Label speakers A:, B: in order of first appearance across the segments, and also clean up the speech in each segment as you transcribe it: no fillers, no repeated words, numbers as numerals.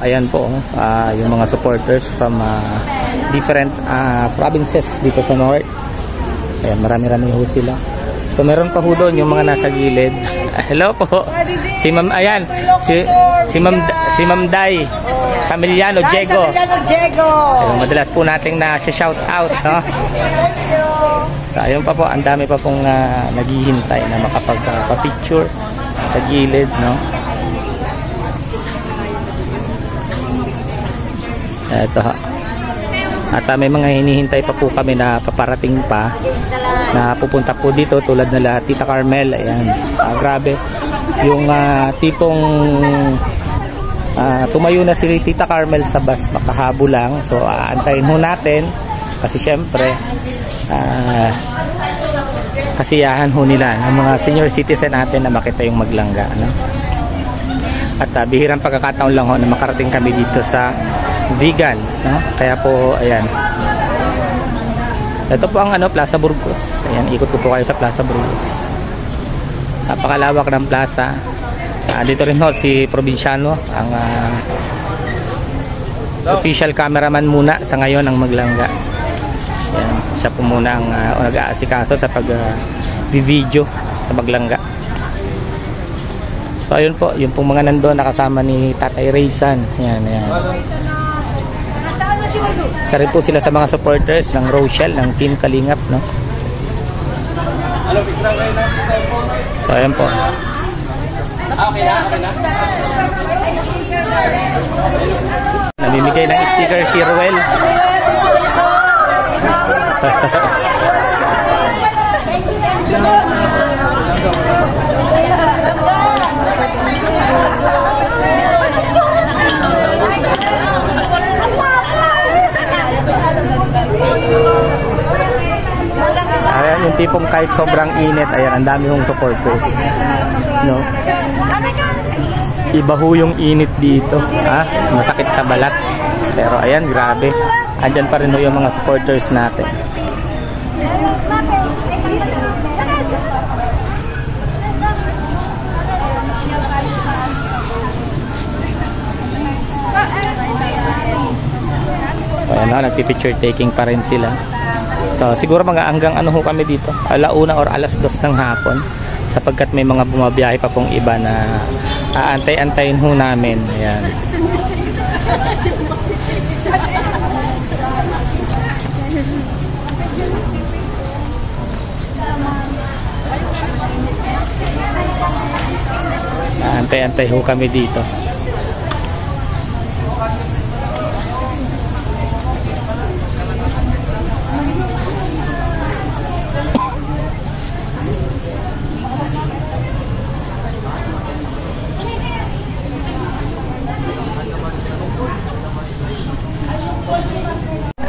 A: ayan po, yung mga supporters from different provinces dito sa North. Ayan, marami-rami ho sila. So meron pa ho doon yung mga nasa gilid. Hello po. Si Ma'am, ayan, si Ma'am Day Camiliano Diego. Ayun, madalas po nating na shout out, no? So ayun pa po, ang dami pa pong naghihintay na makapagpa-picture sa gilid, no? Ito ha. At may mga hinihintay pa po kami na paparating pa na pupunta po dito, tulad nila Tita Carmel. Ayan, grabe yung tipong tumayo na si Tita Carmel sa bus, makahabo lang. So aantayin ho natin kasi syempre kasiyahan ho nila ng mga senior citizen natin na makita yung maglangga, no? At bihirang pagkakataon lang ho na makarating kami dito sa Vigan, no? Kaya po ayan, ito po ang Plaza Burgos. Ayan, ikot ko po kayo sa Plaza Burgos. Napakalawak ng plaza. Dito rin ho si Provinciano, ang official cameraman muna sa ngayon ng maglangga. Ayan, siya po muna ang nag-aasikaso sa pag-video sa maglangga. So ayun po, yung pong mga nandoon nakasama ni Tatay Raysan. Ayan, ayan. Isa rin po sila sa mga supporters ng Rochelle, ng Team Kalingap, no? So ayan po. Namimigay ng sticker si Ruel. Ayan, yung tipong kahit sobrang init, ayan, ang dami hong supporters, no? Iba ho yung init dito, masakit sa balat, pero ayan, grabe, andyan pa rin ho yung mga supporters natin. Ayan na, nagpipicture taking pa rin sila. So, siguro mga hanggang ho kami dito, alauna or alas 2 ng hapon, sapagkat may mga bumabiyahe pa pong iba na aantay-antayin ho namin. Ayan. Aantay-antay ho kami dito.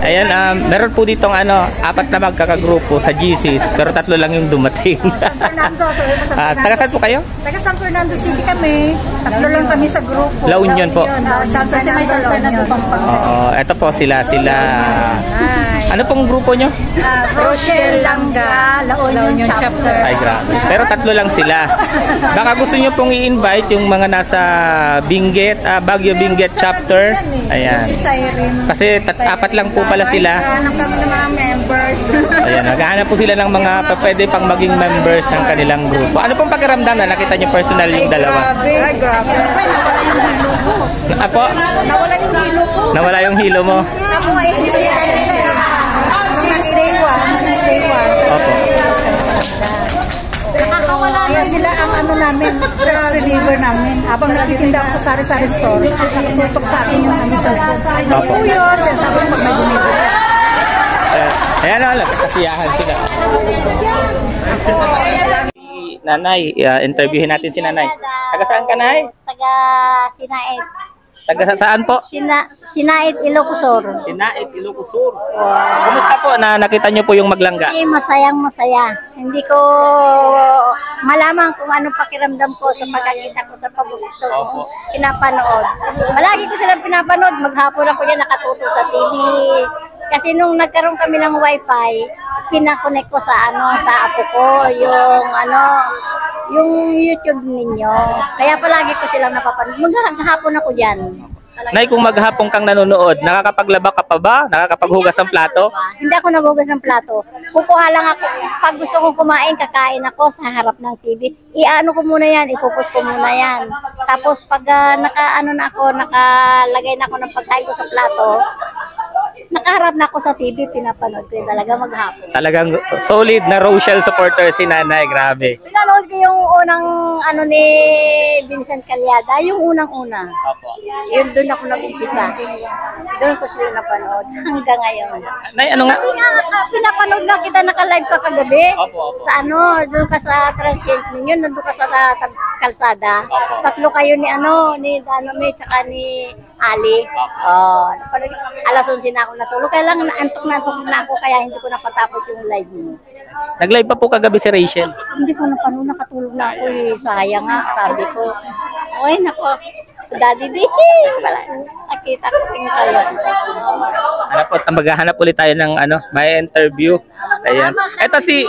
A: Ayan, meron po ditong 4 na magkakagrupo sa GC, pero 3 lang yung dumating.
B: San Fernando,
A: taga saan po kayo?
B: Taga San Fernando City kami. 3 lang kami sa grupo.
A: La Union po.
B: San Fernando, La Union.
A: Oo, eto po sila. Ano pong grupo nyo?
B: Rochelle Langga, La Union Chapter.
A: Ay, grabe. Pero 3 lang sila. Baka gusto nyo pong i-invite yung mga nasa Benguet, Baguio Benguet Chapter. Ayan. Kasi 4 lang po pala sila.
B: Naghahanap kami ng mga members.
A: Ayan, naghahanap po sila ng mga pwede pang maging members ng kanilang grupo. Ano pong pakiramdam na nakita nyo personal yung dalawa?
B: Ay, grabe.
A: Ako?
B: Nawala yung hilo ko.
A: Nawala yung hilo mo?
B: Ako ay since day one.
A: Opo.
B: Kaya sila ang namin, stress reliever namin. Habang nagtitinda ako sa sari-sari store, tutok sa akin yung sa
A: Opo.
B: po yun, sinasabi pag may bumibili.
A: Ayan o, kasiyahan sila. Nanay, interviewin natin si Nanay. Taga saan ka, Nay?
C: Taga Sinaid.
A: Taga saan po?
C: Sinaid, Ilocosur.
A: Sinaid, Ilocosur. Kumusta po na nakita nyo po yung maglangga?
C: Ay, masayang-masaya. Hindi ko malaman kung anong pakiramdam ko sa pagkakita ko sa paborito ko. Pinapanood. Malagi ko silang pinapanood. Maghapon ako yan nakatuto sa TV. Kasi nung nagkaroon kami ng wifi, pinakonek ko sa sa apo ko, yung YouTube ninyo. Kaya palagi ko silang napapanood. Maghapon ako dyan.
A: Nay, kung maghapon kang nanonood, nakakapaglaba ka pa ba? Nakakapaghugas ng plato?
C: Hindi ako naghugas ng plato. Kukuha lang ako. Pag gusto kong kumain, kakain ako sa harap ng TV. Iano ko muna yan, ipupus ko muna yan. Tapos pag nakalagay na ako ng pagkain ko sa plato, nakaharap na ako sa TV, pinapanood ko yun talaga maghapon.
A: Talagang solid na Rochelle supporter si Nanay, grabe.
C: Pinanood ko yung unang ni Vincent Calyada, yung unang-una.
A: Opo.
C: Yun, doon ako nag-umpisa. Doon ko sila napanood hanggang ngayon.
A: Nay, ano nga?
C: Pinapanood na kita, naka-live ka kagabi.
A: Opo.
C: Sa doon ka sa Transient ninyo, nandun ka sa kalsada.
A: Opo.
C: Tatlo kayo ni Danome, tsaka ni Ali. Oh, alas 11 na ako natulog. Kaya lang antok na ako, kaya hindi ko napatapos yung live mo.
A: Nag-live pa po kagabi si Rachel.
C: Hindi ko napanood, nakatulog na ako eh. Sayang nga, sabi ko. Oy, nako. Daddy D. Wala. Nakita ko tingin kayo.
A: Ano po, maghahanap ulit tayo ng may interview. Ayan. Ito si,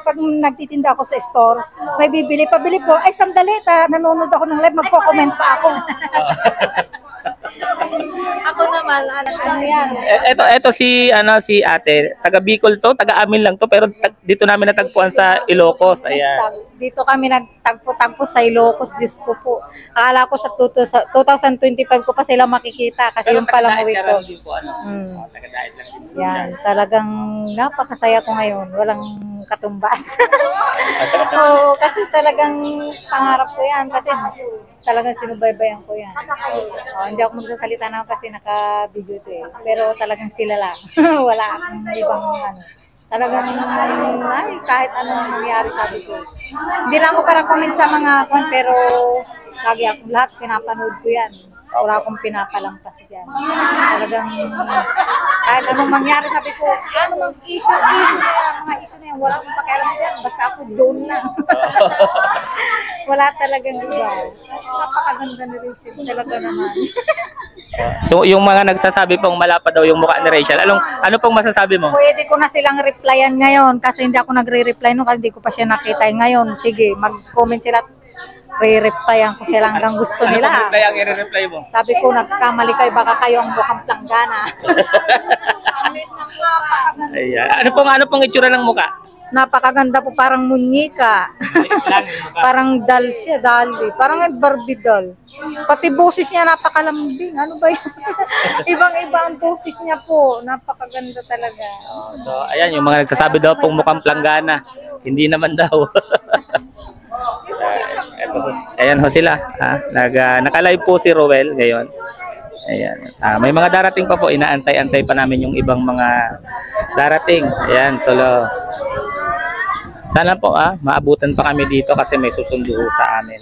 B: Pag nagtitinda ako sa store, may bibili, pabili po, ay sandali, nanonood ako ng live, magko-comment pa ako. Ako naman, ano yan?
A: Ito si ate, taga Bicol to, taga amin lang to, pero dito namin natagpuan sa Ilocos. Ayan.
B: Dito kami nagtagpo-tagpo sa Ilocos, Diyos ko po. Akala ko sa 2025 ko pa sila makikita kasi yung palang uwi ko. Yan, talagang napakasaya ko ngayon. Walang katumbas. Oo, kasi talagang pangarap ko yan. Kasi talagang sinubaybayan ko yan. Hindi ako magsasalita na kasi naka-video to eh. Pero talagang sila lang. Wala akong ibang Talagang, kahit anong nangyari sabi ko. Hindi lang ako para comment sa mga pero lagi ako lahat pinapanood ko yan. Wala akong pinapalampas dyan. Talagang, kahit anong mangyari, sabi ko, ano mang issue na yan, mga issue na yan, wala akong pakialam dyan, basta ako doon lang. Wala talagang iba. Napakaganda ni Rachel, talaga naman.
A: So, yung mga nagsasabi pong malapa daw yung mukha ni Rachel, ano pong masasabi mo?
B: Pwede ko na silang replyan ngayon, kasi hindi ako nagre-reply kasi hindi ko pa siya nakita ngayon. Sige, mag-comment sila. Re-replyan ko sila hanggang gusto nila.
A: Ano reply ang i-reply mo?
B: Sabi ko, nagkamali kayo, baka kayo ang mukhang planggana.
A: Ayan. Ano pong itsura ng mukha?
B: Napakaganda po, parang munyika. Parang doll siya, dolly. Parang Barbie doll. Pati boses niya napakalambing. Ano ba yun? Ibang-iba ang boses niya po. Napakaganda talaga.
A: So, ayan, yung mga nagsasabi daw pong mukhang planggana. Hindi naman daw. Ayan ho sila. Naka-live po si Rowell ngayon. Ayan. May mga darating pa po. Inaantay-antay pa namin yung ibang mga darating. Ayan. So, sana po maabutan pa kami dito kasi may susundo sa amin.